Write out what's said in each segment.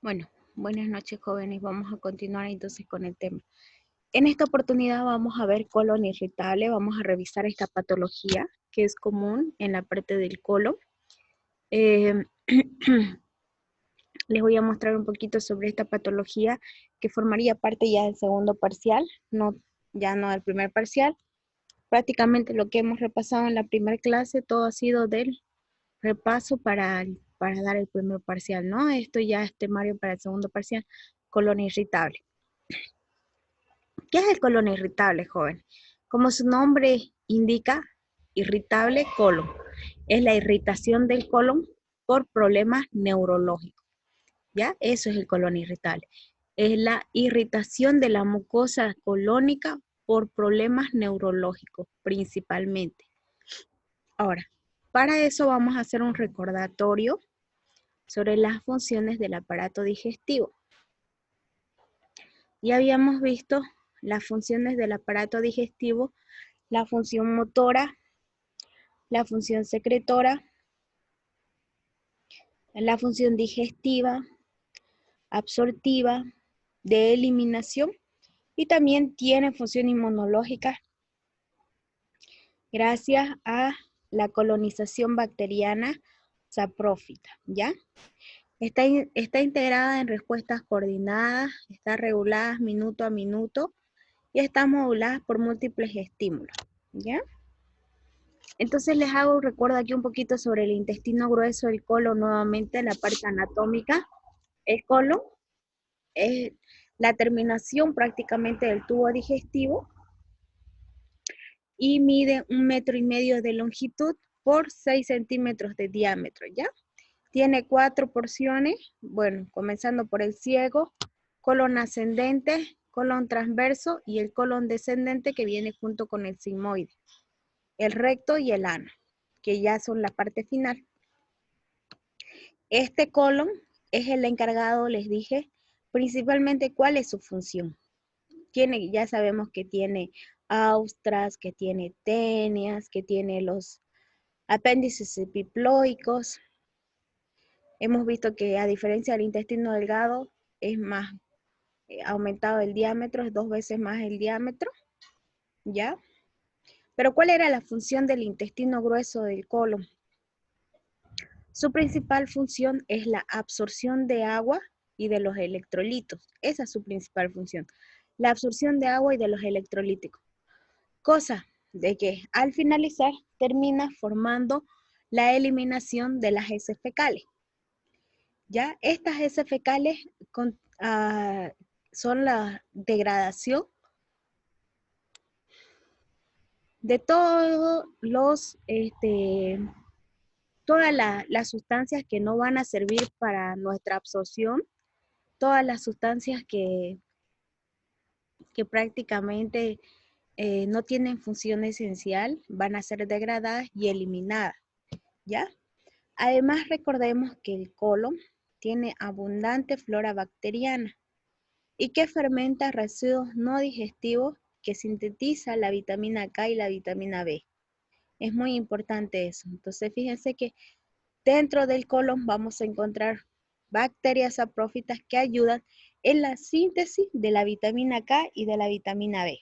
Bueno, buenas noches jóvenes. Vamos a continuar entonces con el tema. En esta oportunidad vamos a ver colon irritable. Vamos a revisar esta patología que es común en la parte del colon. Eh, les voy a mostrar un poquito sobre esta patología que formaría parte ya del segundo parcial, ya no del primer parcial. Prácticamente lo que hemos repasado en la primera clase, todo ha sido del repaso para dar el primer parcial, ¿no? Esto ya es temario para el segundo parcial, colon irritable. ¿Qué es el colon irritable, joven? Como su nombre indica, irritable colon. Es la irritación del colon por problemas neurológicos, ¿ya? Eso es el colon irritable. Es la irritación de la mucosa colónica por problemas neurológicos, principalmente. Ahora, para eso vamos a hacer un recordatorio sobre las funciones del aparato digestivo. Ya habíamos visto las funciones del aparato digestivo, la función motora, la función secretora, la función digestiva, absortiva, de eliminación y también tiene función inmunológica gracias a la colonización bacteriana saprófita, ¿ya? Está integrada en respuestas coordinadas, está regulada minuto a minuto y está modulada por múltiples estímulos, ¿ya? Entonces les hago un recuerdo aquí un poquito sobre el intestino grueso, el colon nuevamente, la parte anatómica. El colon es la terminación prácticamente del tubo digestivo y mide 1,5 metros de longitud por 6 centímetros de diámetro, ¿ya? Tiene 4 porciones, bueno, comenzando por el ciego, colon ascendente, colon transverso y el colon descendente que viene junto con el sigmoide, el recto y el ano, que ya son la parte final. Este colon es el encargado, les dije, principalmente cuál es su función. Ya sabemos que tiene austras, que tiene tenias, que tiene los apéndices epiploicos. Hemos visto que a diferencia del intestino delgado, es más aumentado el diámetro, es 2 veces más el diámetro, ¿ya? Pero ¿cuál era la función del intestino grueso del colon? Su principal función es la absorción de agua y de los electrolitos. Esa es su principal función. La absorción de agua y de los electrolíticos. Cosa de que al finalizar termina formando la eliminación de las heces fecales. ¿Ya? Estas heces fecales son la degradación de todos todas las sustancias que no van a servir para nuestra absorción, todas las sustancias que prácticamente no tienen función esencial van a ser degradadas y eliminadas, ¿ya? Además, recordemos que el colon tiene abundante flora bacteriana y que fermenta residuos no digestivos que sintetiza la vitamina K y la vitamina B. Es muy importante eso. Entonces, fíjense que dentro del colon vamos a encontrar bacterias saprófitas que ayudan en la síntesis de la vitamina K y de la vitamina B.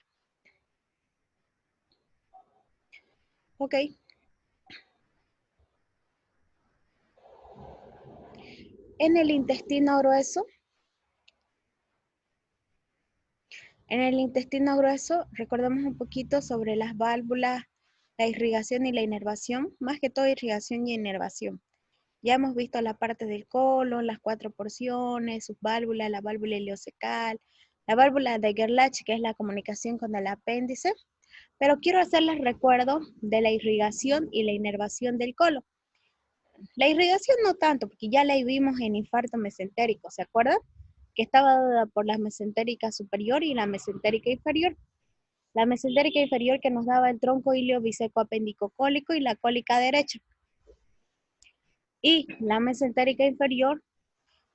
Ok. En el intestino grueso, recordemos un poquito sobre las válvulas, la irrigación y la inervación, más que todo irrigación y inervación. Ya hemos visto la parte del colon, las 4 porciones, sus válvulas, la válvula ileocecal, la válvula de Gerlach, que es la comunicación con el apéndice, pero quiero hacerles recuerdo de la irrigación y la inervación del colon. La irrigación no tanto, porque ya la vimos en infarto mesentérico, ¿se acuerdan? Que estaba dada por la mesentérica superior y la mesentérica inferior. La mesentérica inferior que nos daba el tronco ilio biseco apéndico cólico y la cólica derecha. Y la mesentérica inferior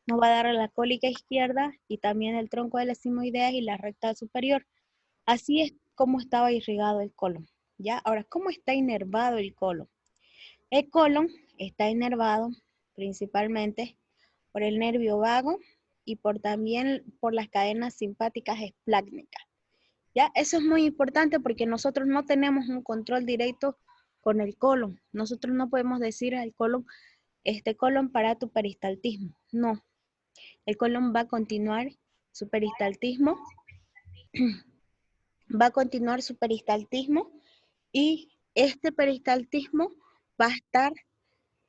nos va a dar la cólica izquierda y también el tronco de las simoideas y la recta superior. Así es como estaba irrigado el colon, ¿ya? Ahora, ¿cómo está inervado el colon? El colon está inervado principalmente por el nervio vago, y también por las cadenas simpáticas esplácnicas. ¿Ya? Eso es muy importante porque nosotros no tenemos un control directo con el colon. Nosotros no podemos decir al colon, colon para tu peristaltismo. No, el colon va a continuar su peristaltismo, va a continuar su peristaltismo y este peristaltismo va a estar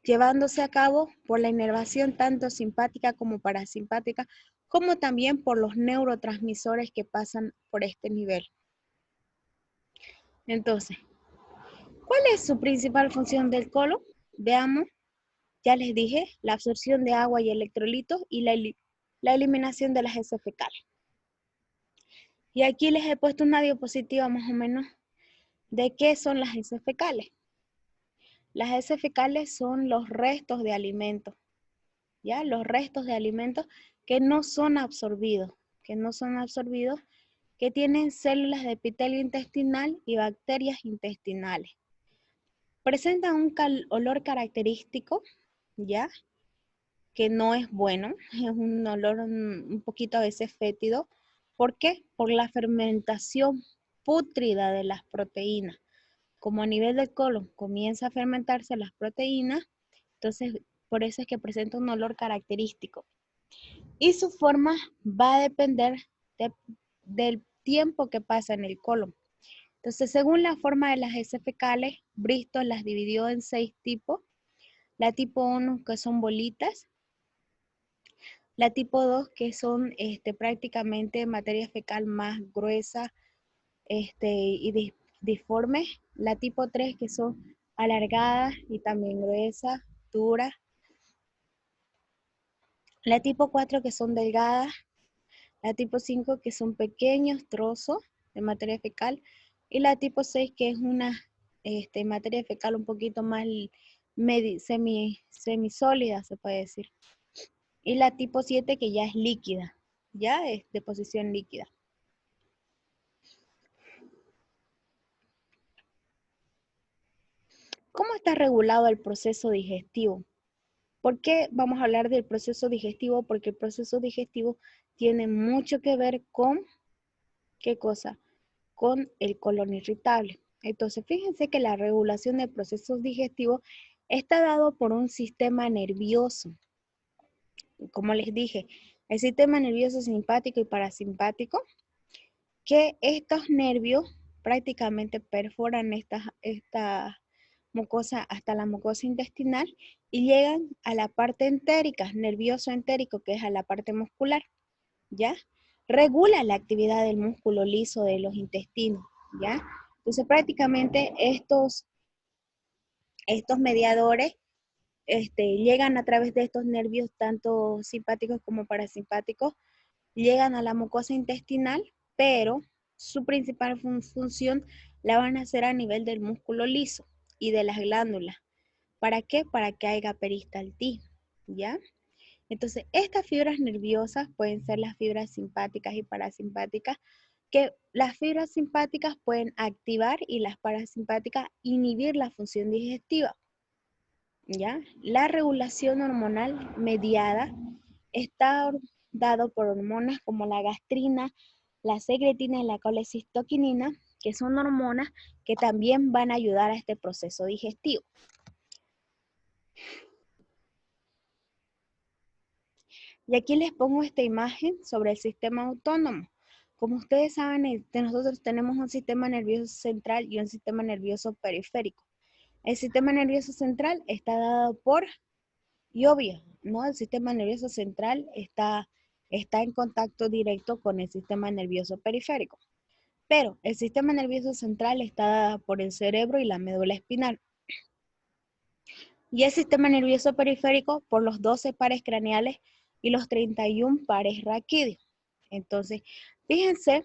llevándose a cabo por la inervación tanto simpática como parasimpática, como también por los neurotransmisores que pasan por este nivel. Entonces, ¿cuál es su principal función del colon? Veamos, ya les dije, la absorción de agua y electrolitos y la eliminación de las heces fecales. Y aquí les he puesto una diapositiva más o menos de qué son las heces fecales. Las heces fecales son los restos de alimentos, ¿ya? Los restos de alimentos que no son absorbidos, que tienen células de epitelio intestinal y bacterias intestinales. Presentan un olor característico, ¿ya? Que no es bueno, es un olor un poquito a veces fétido. ¿Por qué? Por la fermentación pútrida de las proteínas. Como a nivel del colon comienza a fermentarse las proteínas, entonces por eso es que presenta un olor característico. Y su forma va a depender del tiempo que pasa en el colon. Entonces, según la forma de las heces fecales, Bristol las dividió en 6 tipos. La tipo 1, que son bolitas. La tipo 2, que son prácticamente materia fecal más gruesa y disforme. La tipo 3, que son alargadas y también gruesas, duras. La tipo 4, que son delgadas. La tipo 5, que son pequeños trozos de materia fecal. Y la tipo 6, que es una materia fecal un poquito más semisólida, se puede decir. Y la tipo 7, que ya es líquida, ya es de posición líquida. ¿Cómo está regulado el proceso digestivo? ¿Por qué vamos a hablar del proceso digestivo? Porque el proceso digestivo tiene mucho que ver con, ¿qué cosa? Con el colon irritable. Entonces, fíjense que la regulación del proceso digestivo está dado por un sistema nervioso. Como les dije, el sistema nervioso simpático y parasimpático, que estos nervios prácticamente perforan esta mucosa hasta la mucosa intestinal y llegan a la parte entérica, nervioso entérico, que es a la parte muscular, ¿ya? Regula la actividad del músculo liso de los intestinos, ¿ya? Entonces prácticamente estos mediadores llegan a través de estos nervios, tanto simpáticos como parasimpáticos, llegan a la mucosa intestinal, pero su principal función la van a hacer a nivel del músculo liso y de las glándulas. ¿Para qué? Para que haya peristaltismo, ¿ya? Entonces, estas fibras nerviosas pueden ser las fibras simpáticas y parasimpáticas, que las fibras simpáticas pueden activar y las parasimpáticas inhibir la función digestiva, ¿ya? La regulación hormonal mediada está dado por hormonas como la gastrina, la secretina y la colecistoquinina, que son hormonas que también van a ayudar a este proceso digestivo. Y aquí les pongo esta imagen sobre el sistema autónomo. Como ustedes saben, nosotros tenemos un sistema nervioso central y un sistema nervioso periférico. El sistema nervioso central está dado por, y obvio, ¿no? El sistema nervioso central está en contacto directo con el sistema nervioso periférico. Pero el sistema nervioso central está dado por el cerebro y la médula espinal. Y el sistema nervioso periférico por los 12 pares craneales y los 31 pares raquídeos. Entonces, fíjense,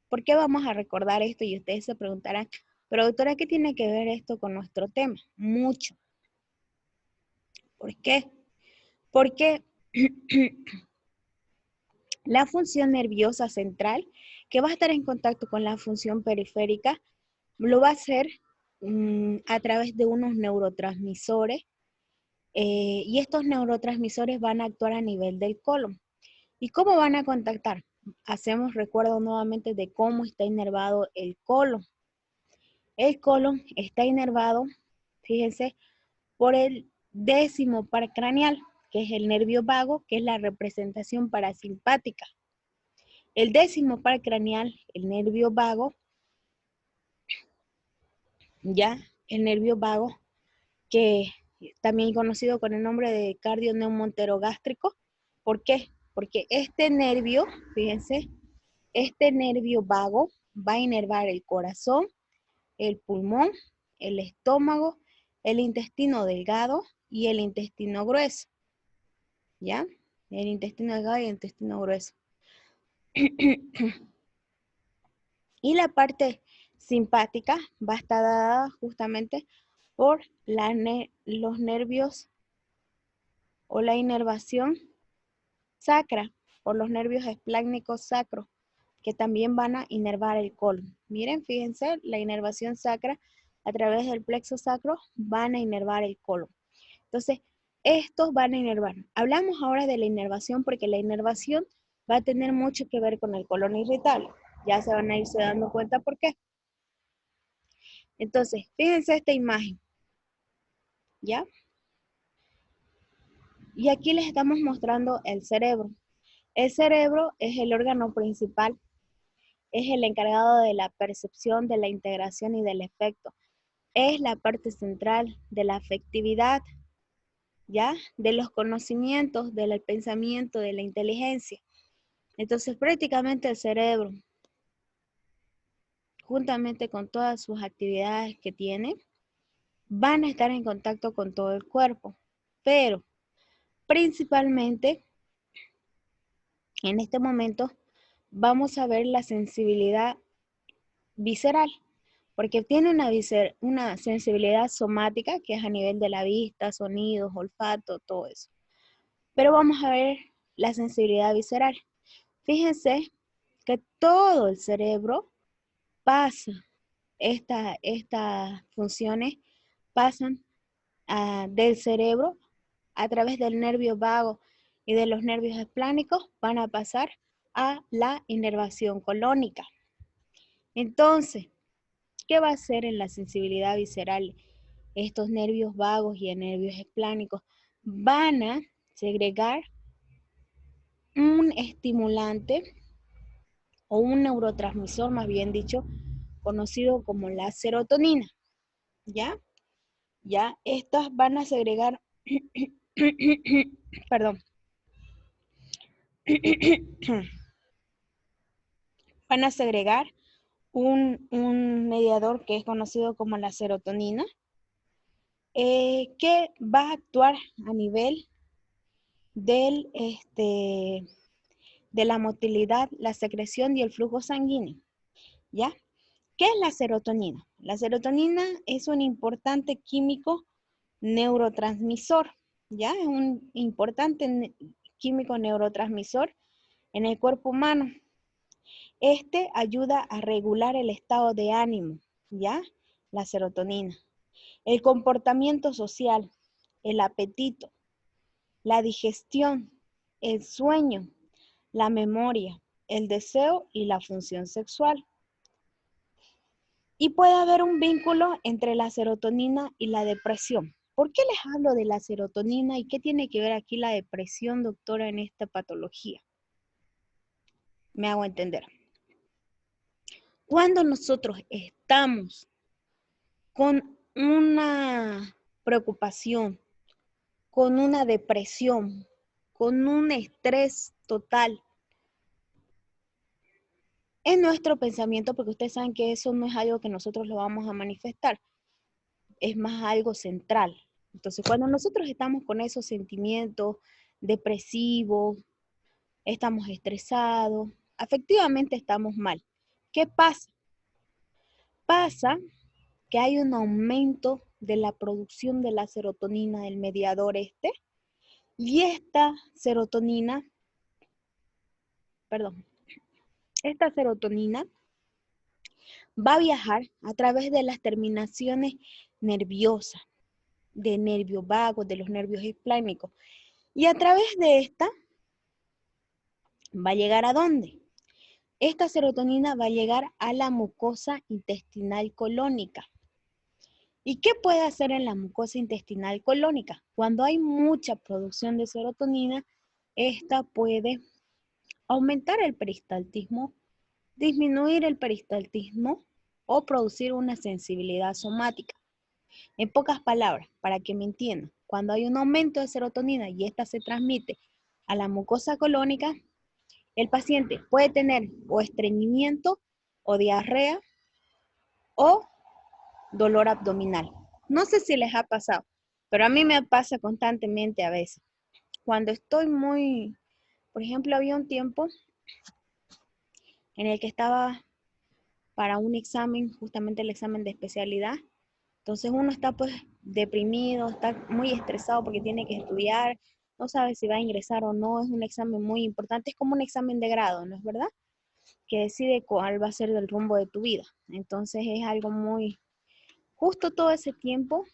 ¿por qué vamos a recordar esto? Y ustedes se preguntarán, pero doctora, ¿qué tiene que ver esto con nuestro tema? Mucho. ¿Por qué? Porque la función nerviosa central, que va a estar en contacto con la función periférica, lo va a hacer a través de unos neurotransmisores, y estos neurotransmisores van a actuar a nivel del colon. ¿Y cómo van a contactar? Hacemos recuerdo nuevamente de cómo está inervado el colon. El colon está inervado, fíjense, por el décimo par craneal, que es el nervio vago, que es la representación parasimpática. El décimo par craneal, el nervio vago, ya, el nervio vago, que también conocido con el nombre de cardioneumonterogástrico. ¿Por qué? Porque este nervio, fíjense, este nervio vago va a inervar el corazón, el pulmón, el estómago, el intestino delgado y el intestino grueso. ¿Ya? El intestino delgado y el intestino grueso. Y la parte simpática va a estar dada justamente por los nervios o la inervación sacra, por los nervios esplácnicos sacros, que también van a inervar el colon. Miren, fíjense, la inervación sacra a través del plexo sacro van a inervar el colon. Entonces, estos van a inervar. Hablamos ahora de la inervación porque la inervación va a tener mucho que ver con el colon irritable. Ya se van a irse dando cuenta por qué. Entonces, fíjense esta imagen, ¿ya? Y aquí les estamos mostrando el cerebro. El cerebro es el órgano principal, es el encargado de la percepción, de la integración y del efecto. Es la parte central de la afectividad, ¿ya? De los conocimientos, del pensamiento, de la inteligencia. Entonces, prácticamente el cerebro, juntamente con todas sus actividades que tiene, van a estar en contacto con todo el cuerpo. Pero, principalmente, en este momento, vamos a ver la sensibilidad visceral, porque tiene una sensibilidad somática, que es a nivel de la vista, sonidos, olfato, todo eso. Pero vamos a ver la sensibilidad visceral. Fíjense que todo el cerebro pasa, estas funciones pasan del cerebro a través del nervio vago y de los nervios esplánicos, van a pasar a la inervación colónica. Entonces, ¿qué va a hacer en la sensibilidad visceral? Estos nervios vagos y nervios esplánicos van a segregar un estimulante o un neurotransmisor, más bien dicho, conocido como la serotonina, ¿ya? Ya, estas van a segregar, perdón, van a segregar un mediador que es conocido como la serotonina, que va a actuar a nivel del, de la motilidad, la secreción y el flujo sanguíneo, ¿ya? ¿Qué es la serotonina? La serotonina es un importante químico neurotransmisor, ¿ya? Es un importante químico neurotransmisor en el cuerpo humano. Este ayuda a regular el estado de ánimo, ¿ya? La serotonina. El comportamiento social, el apetito, la digestión, el sueño, la memoria, el deseo y la función sexual. Y puede haber un vínculo entre la serotonina y la depresión. ¿Por qué les hablo de la serotonina y qué tiene que ver aquí la depresión, doctora, en esta patología? Me hago entender. Cuando nosotros estamos con una preocupación, con una depresión, con un estrés total, en nuestro pensamiento, porque ustedes saben que eso no es algo que nosotros lo vamos a manifestar, es más algo central. Entonces, cuando nosotros estamos con esos sentimientos depresivos, estamos estresados, afectivamente estamos mal. ¿Qué pasa? Pasa que hay un aumento de la producción de la serotonina, del mediador y esta serotonina va a viajar a través de las terminaciones nerviosas, de nervios vagos, de los nervios esplánicos. Y a través de esta ¿Va a llegar a dónde? Esta serotonina va a llegar a la mucosa intestinal colónica. ¿Y qué puede hacer en la mucosa intestinal colónica? Cuando hay mucha producción de serotonina, esta puede aumentar el peristaltismo, disminuir el peristaltismo o producir una sensibilidad somática. En pocas palabras, para que me entiendan, cuando hay un aumento de serotonina y esta se transmite a la mucosa colónica, el paciente puede tener o estreñimiento o diarrea o dolor abdominal. No sé si les ha pasado, pero a mí me pasa constantemente a veces. Cuando estoy muy, por ejemplo, había un tiempo en el que estaba para un examen, justamente el examen de especialidad. Entonces uno está pues deprimido, está muy estresado porque tiene que estudiar, no sabe si va a ingresar o no, es un examen muy importante, es como un examen de grado, ¿no es verdad? Que decide cuál va a ser el rumbo de tu vida. Entonces es algo muy, justo todo ese tiempo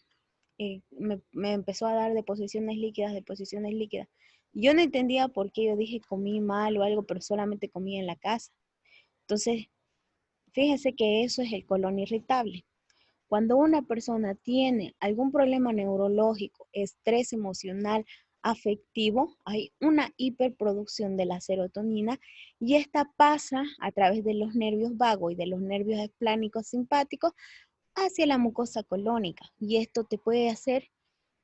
me empezó a dar deposiciones líquidas, deposiciones líquidas. Yo no entendía por qué, yo dije comí mal o algo, pero solamente comí en la casa. Entonces, fíjese que eso es el colon irritable. Cuando una persona tiene algún problema neurológico, estrés emocional, afectivo, hay una hiperproducción de la serotonina y esta pasa a través de los nervios vagos y de los nervios esplánicos simpáticos hacia la mucosa colónica. Y esto te puede hacer,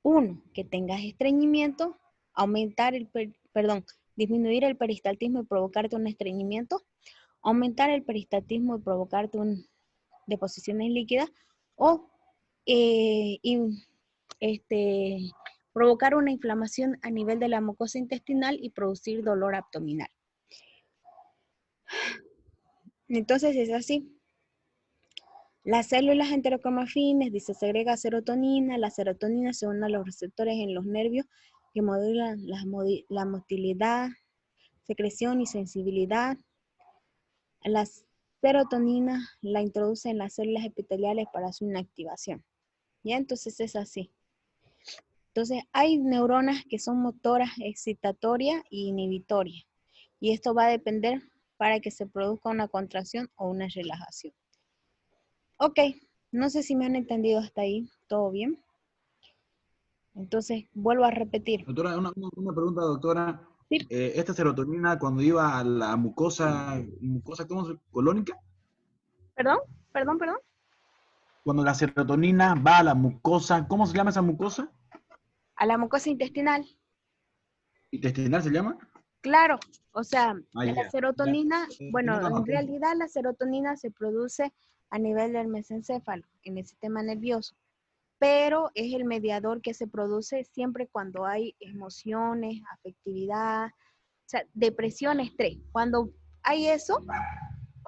uno, que tengas estreñimiento, disminuir el peristaltismo y provocarte un estreñimiento, aumentar el peristaltismo y provocarte deposiciones líquidas, o y, provocar una inflamación a nivel de la mucosa intestinal y producir dolor abdominal. Entonces es así. Las células enterocromafines dice segrega serotonina, la serotonina se une a los receptores en los nervios que modulan la motilidad, secreción y sensibilidad. La serotonina la introduce en las células epiteliales para su inactivación. ¿Ya? Entonces es así. Entonces hay neuronas que son motoras excitatorias y inhibitorias. Y esto va a depender para que se produzca una contracción o una relajación. Ok, no sé si me han entendido hasta ahí. ¿Todo bien? Entonces, vuelvo a repetir. Doctora, una pregunta, doctora. Sí, Esta serotonina cuando iba a la mucosa ¿cómo se? Colónica, perdón, perdón. cuando la serotonina va a la mucosa, ¿cómo se llama esa mucosa? A la mucosa intestinal. ¿Intestinal se llama? Claro, o sea, Ah, la ya. Ya. serotonina, No bueno, lo en anoté. realidad la serotonina se produce a nivel del mesencéfalo, en el sistema nervioso, pero es el mediador que se produce siempre cuando hay emociones, afectividad, o sea, depresión, estrés. Cuando hay eso,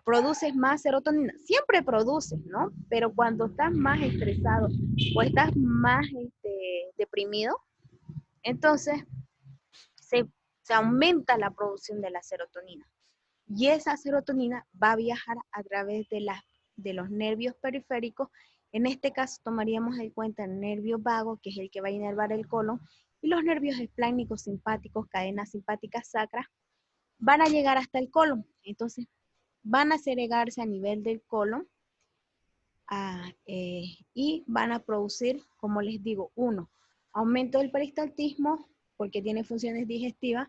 produces más serotonina. Siempre produces, ¿no? Pero cuando estás más estresado o estás más deprimido, entonces se, se aumenta la producción de la serotonina. Y esa serotonina va a viajar a través de los nervios periféricos. En este caso tomaríamos en cuenta el nervio vago, que es el que va a inervar el colon, y los nervios esplánicos simpáticos, cadenas simpáticas sacras, van a llegar hasta el colon. Entonces, van a segregarse a nivel del colon y van a producir, como les digo, uno, aumento del peristaltismo porque tiene funciones digestivas,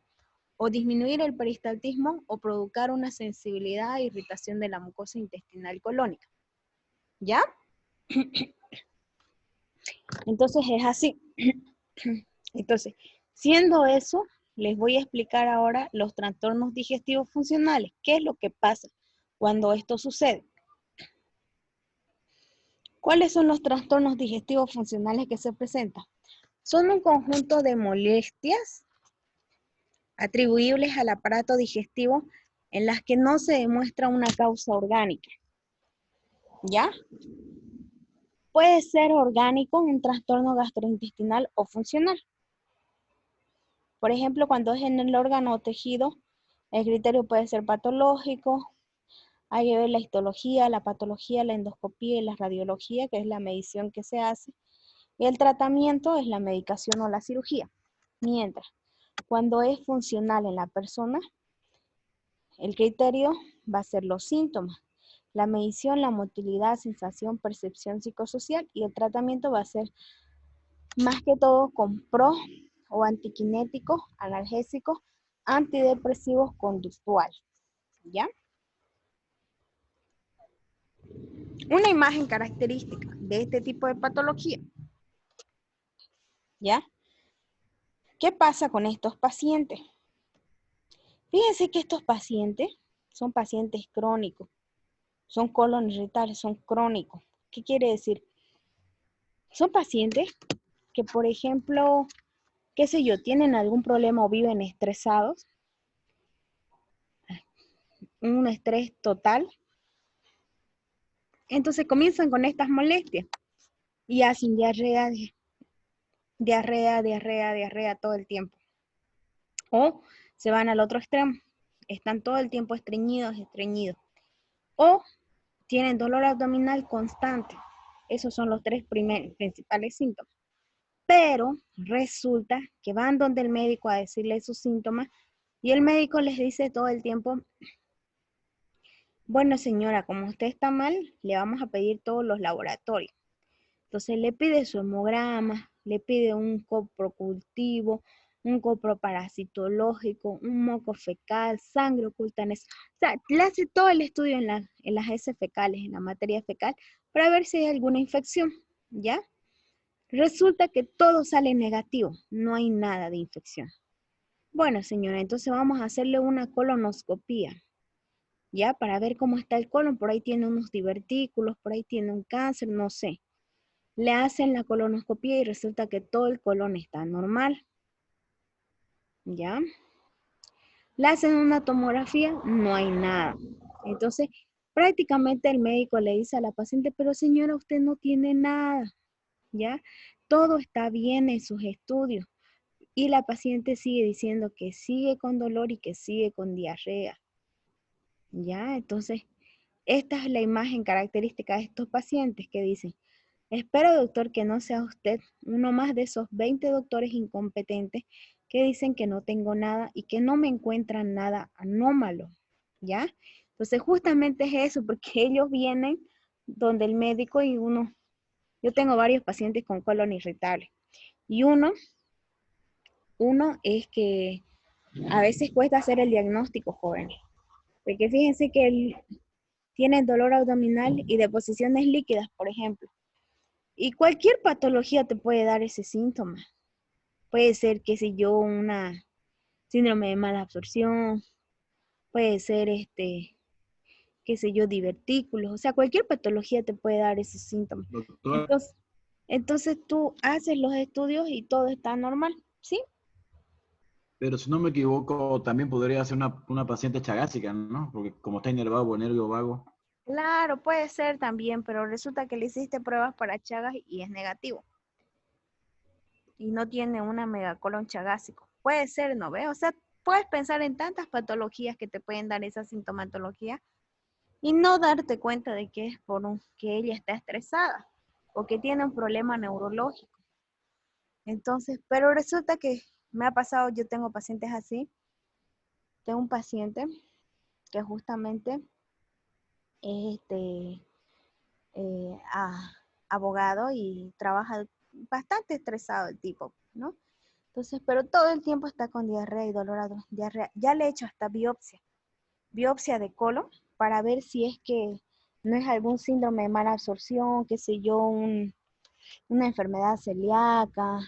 o disminuir el peristaltismo o provocar una sensibilidad e irritación de la mucosa intestinal colónica. ¿Ya? Entonces es así. Entonces, siendo eso, les voy a explicar ahora los trastornos digestivos funcionales. ¿Qué es lo que pasa cuando esto sucede? ¿Cuáles son los trastornos digestivos funcionales que se presentan? Son un conjunto de molestias atribuibles al aparato digestivo en las que no se demuestra una causa orgánica. ¿Ya? Puede ser orgánico, un trastorno gastrointestinal o funcional. Por ejemplo, cuando es en el órgano o tejido, el criterio puede ser patológico. Hay que ver la histología, la patología, la endoscopía y la radiología, que es la medición que se hace. Y el tratamiento es la medicación o la cirugía. Mientras, cuando es funcional en la persona, El criterio va a ser los síntomas. La medición, la motilidad, sensación, percepción psicosocial y el tratamiento va a ser más que todo con pro o antiquinéticos, analgésicos, antidepresivos conductuales. ¿Ya? Una imagen característica de este tipo de patología. ¿Ya? ¿Qué pasa con estos pacientes? Fíjense que estos pacientes son pacientes crónicos, son colon irritables, son crónicos. ¿Qué quiere decir? Son pacientes que, por ejemplo, qué sé yo, tienen algún problema o viven estresados, un estrés total, entonces comienzan con estas molestias y hacen diarrea todo el tiempo. O se van al otro extremo, están todo el tiempo estreñidos. O tienen dolor abdominal constante. Esos son los tres principales síntomas. Pero resulta que van donde el médico a decirle sus síntomas y el médico les dice todo el tiempo, bueno señora, como usted está mal, le vamos a pedir todos los laboratorios. Entonces le pide su hemograma, le pide un coprocultivo, un coproparasitológico, un moco fecal, sangre oculta en eso. O sea, le hace todo el estudio en las heces fecales, en la materia fecal, para ver si hay alguna infección, ¿ya? Resulta que todo sale negativo, no hay nada de infección. Bueno, señora, entonces vamos a hacerle una colonoscopía, ¿ya? Para ver cómo está el colon, por ahí tiene unos divertículos, por ahí tiene un cáncer, no sé. Le hacen la colonoscopia y resulta que todo el colon está normal, ¿ya? Le hacen una tomografía, no hay nada. Entonces, prácticamente el médico le dice a la paciente, pero señora, usted no tiene nada, ¿ya? Todo está bien en sus estudios. Y la paciente sigue diciendo que sigue con dolor y que sigue con diarrea, ¿ya? Entonces, esta es la imagen característica de estos pacientes que dicen, espero, doctor, que no sea usted uno más de esos 20 doctores incompetentes que dicen que no tengo nada y que no me encuentran nada anómalo, ¿ya? Entonces, justamente es eso, porque ellos vienen donde el médico y yo tengo varios pacientes con colon irritable y uno es que a veces cuesta hacer el diagnóstico, jóvenes, porque fíjense que tienen dolor abdominal y deposiciones líquidas, por ejemplo. Y cualquier patología te puede dar ese síntoma. Puede ser, qué sé yo, una síndrome de mala absorción, puede ser, qué sé yo, divertículos, o sea, cualquier patología te puede dar ese síntoma. Doctor, Entonces tú haces los estudios y todo está normal, ¿sí? pero si no me equivoco, también podría ser una paciente chagásica, ¿no? Porque como está inervado o nervio vago. Claro, puede ser también, pero resulta que le hiciste pruebas para Chagas y es negativo. Y no tiene una megacolon chagásico. Puede ser, ¿no ve? O sea, puedes pensar en tantas patologías que te pueden dar esa sintomatología y no darte cuenta de que es que ella está estresada o que tiene un problema neurológico. Entonces, pero resulta que me ha pasado, yo tengo pacientes así. Tengo un paciente que justamente es abogado y trabaja bastante estresado el tipo, ¿no? Entonces, pero todo el tiempo está con diarrea y dolor diarrea. Ya le he hecho hasta biopsia de colon para ver si es que no es algún síndrome de mala absorción, qué sé yo, una enfermedad celíaca,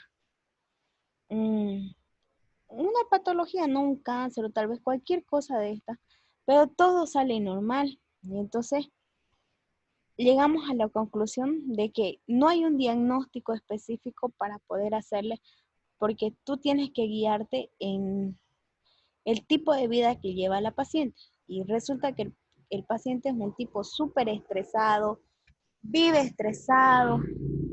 una patología, no un cáncer o tal vez cualquier cosa de esta, pero todo sale normal. Y entonces llegamos a la conclusión de que no hay un diagnóstico específico para poder hacerle, porque tú tienes que guiarte en el tipo de vida que lleva la paciente. Y resulta que el paciente es un tipo súper estresado, vive estresado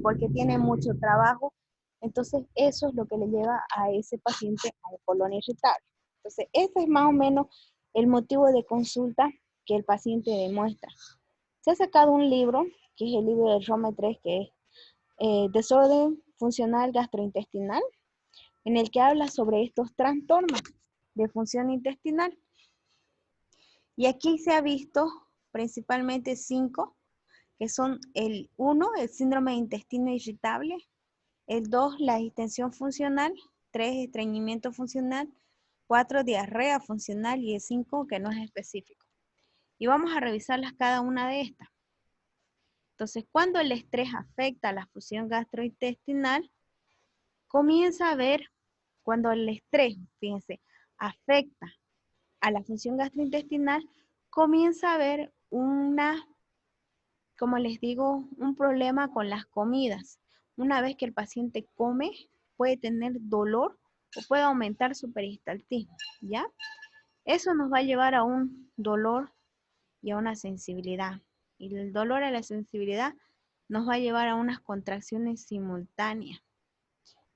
porque tiene mucho trabajo. Entonces, eso es lo que le lleva a ese paciente al colon irritable. Entonces, ese es más o menos el motivo de consulta que el paciente demuestra. Se ha sacado un libro, que es el libro de Rome 3, que es Desorden Funcional Gastrointestinal, en el que habla sobre estos trastornos de función intestinal. Y aquí se ha visto principalmente 5, que son el 1, el síndrome de intestino irritable, el 2, la distensión funcional, 3, estreñimiento funcional, 4, diarrea funcional y el 5, que no es específico. Y vamos a revisarlas cada una de estas. Entonces, cuando el estrés afecta a la función gastrointestinal, comienza a ver, cuando el estrés, fíjense, afecta a la función gastrointestinal, comienza a haber como les digo, un problema con las comidas. Una vez que el paciente come, puede tener dolor o puede aumentar su peristaltismo, ¿ya? Eso nos va a llevar a un dolor y a una sensibilidad. Y el dolor y la sensibilidad nos va a llevar a unas contracciones simultáneas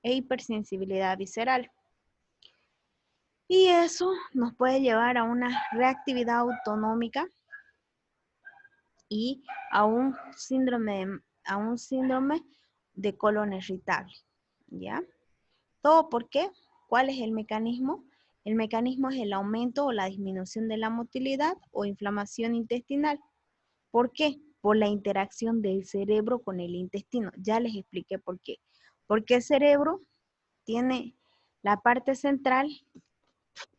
e hipersensibilidad visceral. Y eso nos puede llevar a una reactividad autonómica y a un síndrome de colon irritable, ¿ya? ¿Todo por qué? ¿Cuál es el mecanismo? El mecanismo es el aumento o la disminución de la motilidad o inflamación intestinal. ¿Por qué? Por la interacción del cerebro con el intestino. Ya les expliqué por qué. Porque el cerebro tiene la parte central,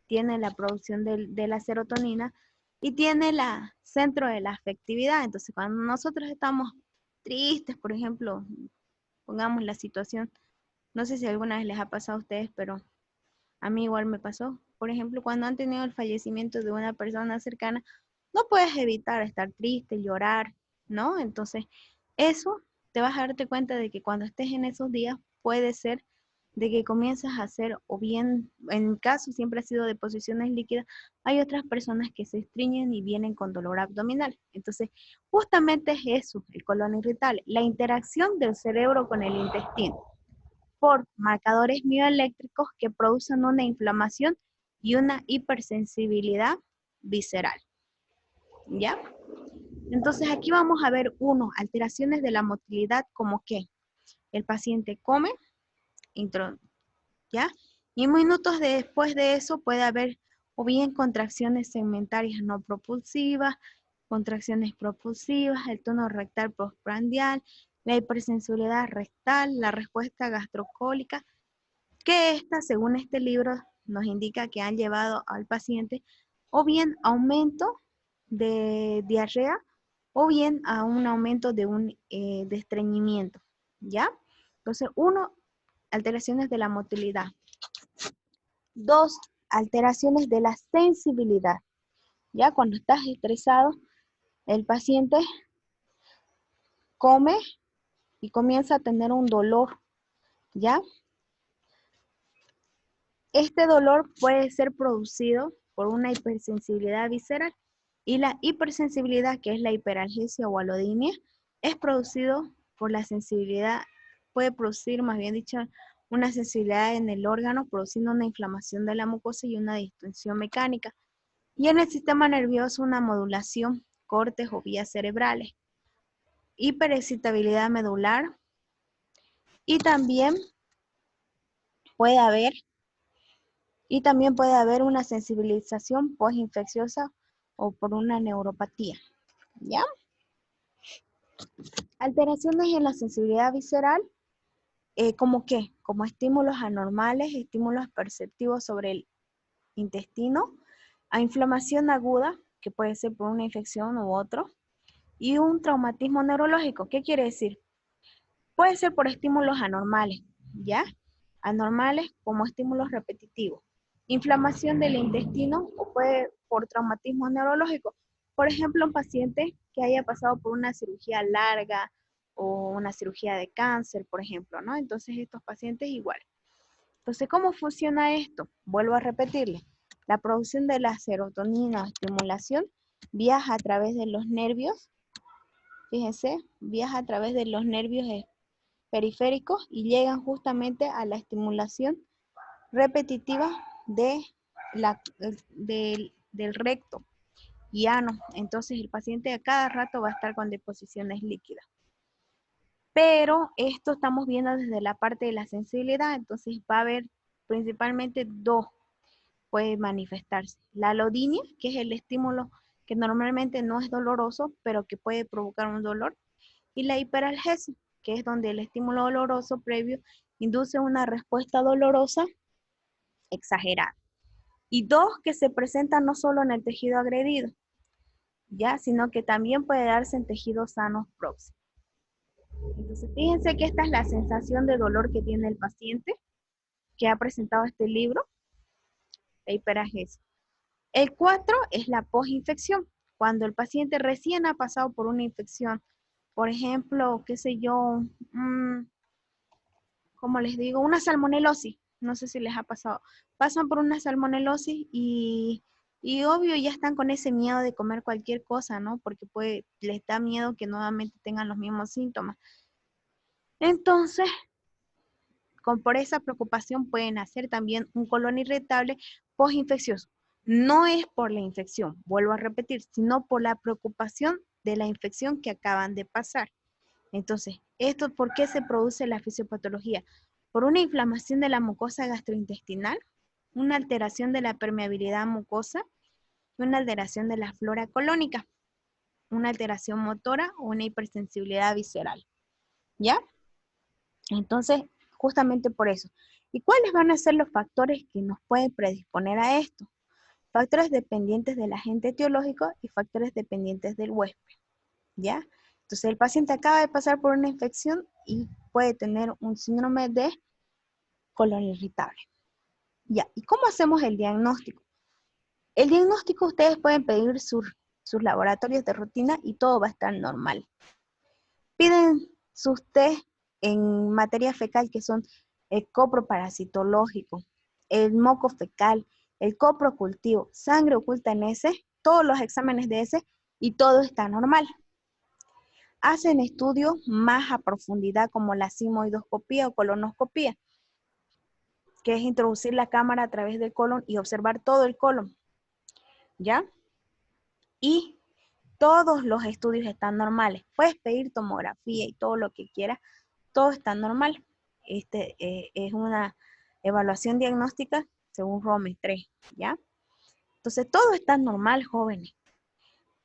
tiene la producción de la serotonina y tiene el centro de la afectividad. Entonces, cuando nosotros estamos tristes, por ejemplo, pongamos la situación, no sé si alguna vez les ha pasado a ustedes, pero a mí igual me pasó. Por ejemplo, cuando han tenido el fallecimiento de una persona cercana, no puedes evitar estar triste, llorar, ¿no? Entonces, eso te vas a darte cuenta de que cuando estés en esos días puede ser de que comienzas a hacer, o bien, en mi caso siempre ha sido de posiciones líquidas, hay otras personas que se estreñen y vienen con dolor abdominal. Entonces, justamente es eso, el colon irritable, la interacción del cerebro con el intestino por marcadores mioeléctricos que producen una inflamación y una hipersensibilidad visceral. ¿Ya? Entonces aquí vamos a ver alteraciones de la motilidad como que el paciente come, ¿ya? Y minutos después de eso puede haber o bien contracciones segmentarias no propulsivas, contracciones propulsivas, el tono rectal postprandial, la hipersensibilidad rectal, la respuesta gastrocólica, que esta, según este libro, nos indica que han llevado al paciente o bien aumento de diarrea o bien a un aumento de estreñimiento, ¿ya? Entonces, 1, alteraciones de la motilidad. 2, alteraciones de la sensibilidad. Ya cuando estás estresado, el paciente come y comienza a tener un dolor, ¿ya? Este dolor puede ser producido por una hipersensibilidad visceral y la hipersensibilidad, que es la hiperalgesia o alodinia, es producido por la sensibilidad, puede producir, más bien dicho, una sensibilidad en el órgano, produciendo una inflamación de la mucosa y una distensión mecánica. Y en el sistema nervioso, una modulación, cortes o vías cerebrales, hiperexcitabilidad medular y también puede haber una sensibilización postinfecciosa o por una neuropatía, ¿ya? Alteraciones en la sensibilidad visceral, ¿como qué? Como estímulos anormales, estímulos perceptivos sobre el intestino, a inflamación aguda, que puede ser por una infección u otro, y un traumatismo neurológico. ¿Qué quiere decir? Puede ser por estímulos anormales, ¿ya? Anormales como estímulos repetitivos. Inflamación del intestino o puede por traumatismo neurológico. Por ejemplo, un paciente que haya pasado por una cirugía larga o una cirugía de cáncer, por ejemplo, ¿no? Entonces, estos pacientes igual. Entonces, ¿cómo funciona esto? Vuelvo a repetirle. La producción de la serotonina, estimulación, viaja a través de los nervios. Fíjense, viaja a través de los nervios periféricos y llegan justamente a la estimulación repetitiva del recto y ano. Entonces el paciente a cada rato va a estar con deposiciones líquidas. Pero esto estamos viendo desde la parte de la sensibilidad, entonces va a haber principalmente 2 puede manifestarse. La alodinia, que es el estímulo que normalmente no es doloroso, pero que puede provocar un dolor, y la hiperalgesia, que es donde el estímulo doloroso previo induce una respuesta dolorosa exagerada. Y dos, que se presenta no solo en el tejido agredido, ya, sino que también puede darse en tejidos sanos próximos. Entonces, fíjense que esta es la sensación de dolor que tiene el paciente que ha presentado este libro, la hiperalgesia. El 4 es la posinfección, cuando el paciente recién ha pasado por una infección, por ejemplo, qué sé yo, como les digo, una salmonelosis, no sé si les ha pasado, pasan por una salmonelosis y obvio ya están con ese miedo de comer cualquier cosa, ¿no? Porque les da miedo que nuevamente tengan los mismos síntomas. Entonces, por esa preocupación pueden hacer también un colon irritable postinfeccioso. No es por la infección, vuelvo a repetir, sino por la preocupación de la infección que acaban de pasar. Entonces, ¿por qué se produce la fisiopatología? Por una inflamación de la mucosa gastrointestinal, una alteración de la permeabilidad mucosa y una alteración de la flora colónica, una alteración motora o una hipersensibilidad visceral. ¿Ya? Entonces, justamente por eso. ¿Y cuáles van a ser los factores que nos pueden predisponer a esto? Factores dependientes del agente etiológico y factores dependientes del huésped, ¿ya? Entonces, el paciente acaba de pasar por una infección y puede tener un síndrome de colon irritable. ¿Ya? ¿Y cómo hacemos el diagnóstico? El diagnóstico ustedes pueden pedir sus laboratorios de rutina y todo va a estar normal. Piden sus test en materia fecal que son el coproparasitológico, el moco fecal, el coprocultivo, sangre oculta en heces, todos los exámenes de heces y todo está normal. Hacen estudios más a profundidad como la sigmoidoscopía o colonoscopía, que es introducir la cámara a través del colon y observar todo el colon, ¿ya? Y todos los estudios están normales. Puedes pedir tomografía y todo lo que quieras, todo está normal. Es una evaluación diagnóstica según ROME 3, ¿ya? Entonces, todo está normal, jóvenes.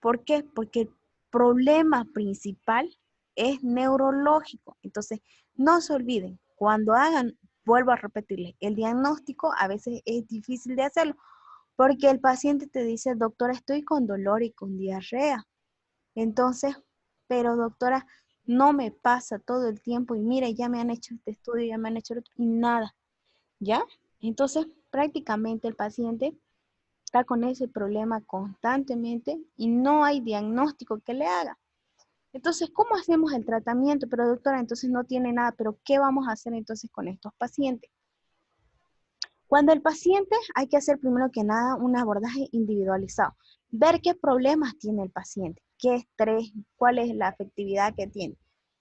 ¿Por qué? Porque el problema principal es neurológico. Entonces, no se olviden, cuando hagan, vuelvo a repetirles, el diagnóstico a veces es difícil de hacerlo, porque el paciente te dice, doctora, estoy con dolor y con diarrea. Entonces, pero doctora, no me pasa todo el tiempo y mire, ya me han hecho este estudio, ya me han hecho otro, y nada, ¿ya? Entonces, prácticamente el paciente está con ese problema constantemente y no hay diagnóstico que le haga. Entonces, ¿cómo hacemos el tratamiento? Pero doctora, entonces no tiene nada, pero ¿qué vamos a hacer entonces con estos pacientes? Cuando el paciente hay que hacer primero que nada un abordaje individualizado, ver qué problemas tiene el paciente, qué estrés, cuál es la afectividad que tiene.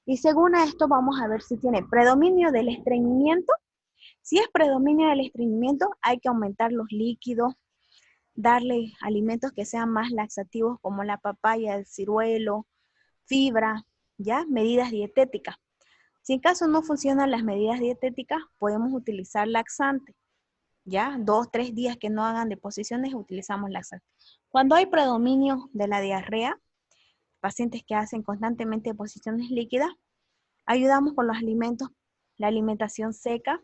Y según a esto vamos a ver si tiene predominio del estreñimiento. Si es predominio del estreñimiento, hay que aumentar los líquidos, darle alimentos que sean más laxativos como la papaya, el ciruelo, fibra, ¿ya? Medidas dietéticas. Si en caso no funcionan las medidas dietéticas, podemos utilizar laxante. ¿Ya? 2, 3 días que no hagan deposiciones, utilizamos laxante. Cuando hay predominio de la diarrea, pacientes que hacen constantemente deposiciones líquidas, ayudamos con los alimentos, la alimentación seca,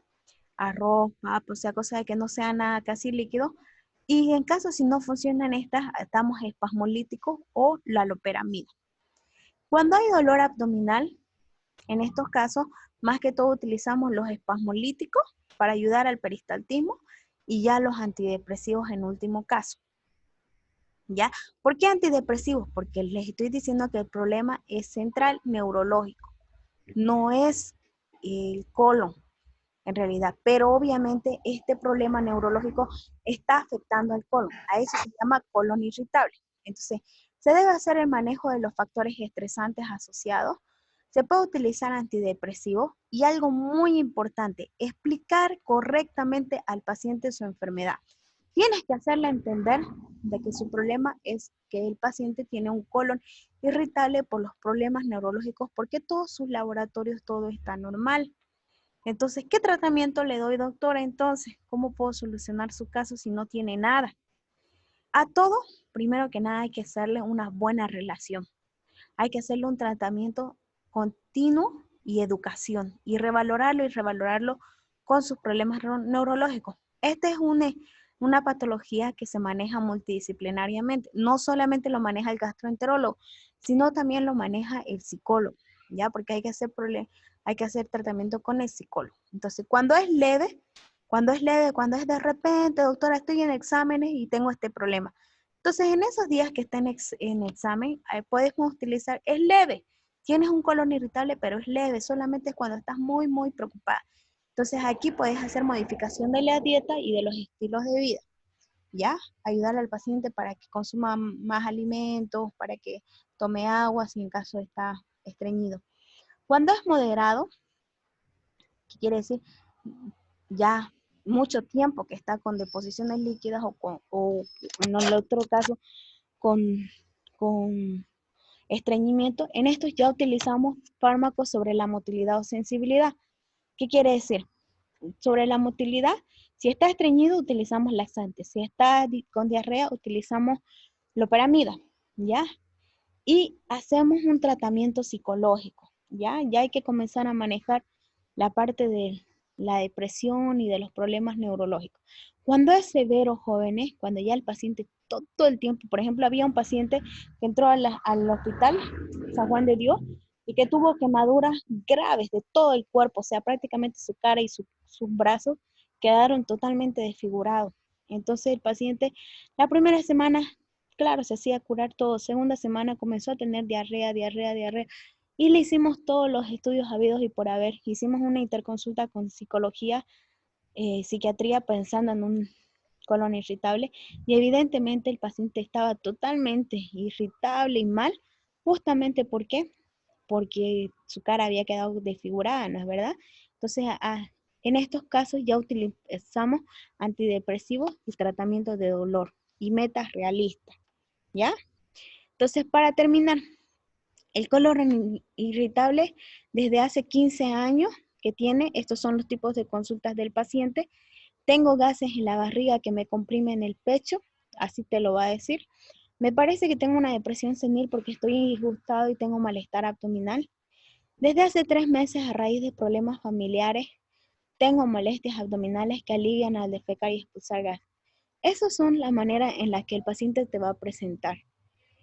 arroz, papa, o sea, cosas que no sea nada casi líquido. Y en caso si no funcionan estas, damos espasmolíticos o la loperamida. Cuando hay dolor abdominal, en estos casos, más que todo utilizamos los espasmolíticos para ayudar al peristaltismo y ya los antidepresivos en último caso. ¿Ya? ¿Por qué antidepresivos? Porque les estoy diciendo que el problema es central neurológico, no es el colon en realidad, pero obviamente este problema neurológico está afectando al colon, a eso se llama colon irritable. Entonces, se debe hacer el manejo de los factores estresantes asociados. Se puede utilizar antidepresivos y algo muy importante, explicar correctamente al paciente su enfermedad. Tienes que hacerle entender de que su problema es que el paciente tiene un colon irritable por los problemas neurológicos, porque todos sus laboratorios, todo está normal. Entonces, ¿qué tratamiento le doy, doctora? Entonces, ¿cómo puedo solucionar su caso si no tiene nada? A todo, primero que nada, hay que hacerle una buena relación. Hay que hacerle un tratamiento continuo y educación y revalorarlo con sus problemas neurológicos. Esta es una patología que se maneja multidisciplinariamente. No solamente lo maneja el gastroenterólogo, sino también lo maneja el psicólogo, ¿ya? Porque hay que hacer tratamiento con el psicólogo. Entonces, cuando es de repente, doctora, estoy en exámenes y tengo este problema. Entonces, en esos días que está en examen, podemos utilizar, es leve. Tienes un colon irritable, pero es leve, solamente es cuando estás muy, muy preocupada. Entonces, aquí puedes hacer modificación de la dieta y de los estilos de vida, ¿ya? Ayudarle al paciente para que consuma más alimentos, para que tome agua si en caso está estreñido. Cuando es moderado, ¿qué quiere decir? Ya mucho tiempo que está con deposiciones líquidas o en el otro caso con, con estreñimiento, en estos ya utilizamos fármacos sobre la motilidad o sensibilidad. ¿Qué quiere decir? Sobre la motilidad, si está estreñido, utilizamos laxantes. Si está con diarrea, utilizamos loperamida, ¿ya? Y hacemos un tratamiento psicológico, ¿ya? Ya hay que comenzar a manejar la parte de la depresión y de los problemas neurológicos. Cuando es severo, jóvenes, cuando ya el paciente todo el tiempo, por ejemplo, había un paciente que entró al hospital San Juan de Dios y que tuvo quemaduras graves de todo el cuerpo, o sea, prácticamente su cara y sus brazos quedaron totalmente desfigurados. Entonces el paciente, la primera semana, claro, se hacía curar todo. Segunda semana comenzó a tener diarrea, diarrea, diarrea. Y le hicimos todos los estudios habidos y por haber. Hicimos una interconsulta con psicología, psiquiatría, pensando en un colon irritable. Y evidentemente el paciente estaba totalmente irritable y mal. Justamente ¿por qué? Porque su cara había quedado desfigurada, ¿no es verdad? Entonces, en estos casos ya utilizamos antidepresivos y tratamiento de dolor y metas realistas. ¿Ya? Entonces, para terminar, el colon irritable desde hace 15 años que tiene, estos son los tipos de consultas del paciente. Tengo gases en la barriga que me comprimen el pecho, así te lo va a decir. Me parece que tengo una depresión senil porque estoy disgustado y tengo malestar abdominal. Desde hace 3 meses, a raíz de problemas familiares, tengo molestias abdominales que alivian al defecar y expulsar gas. Esas son las maneras en las que el paciente te va a presentar.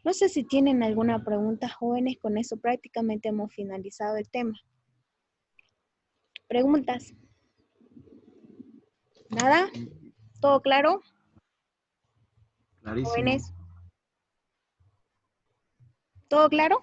No sé si tienen alguna pregunta, jóvenes, con eso prácticamente hemos finalizado el tema. ¿Preguntas? ¿Nada? ¿Todo claro? Clarísimo. Jóvenes, ¿todo claro?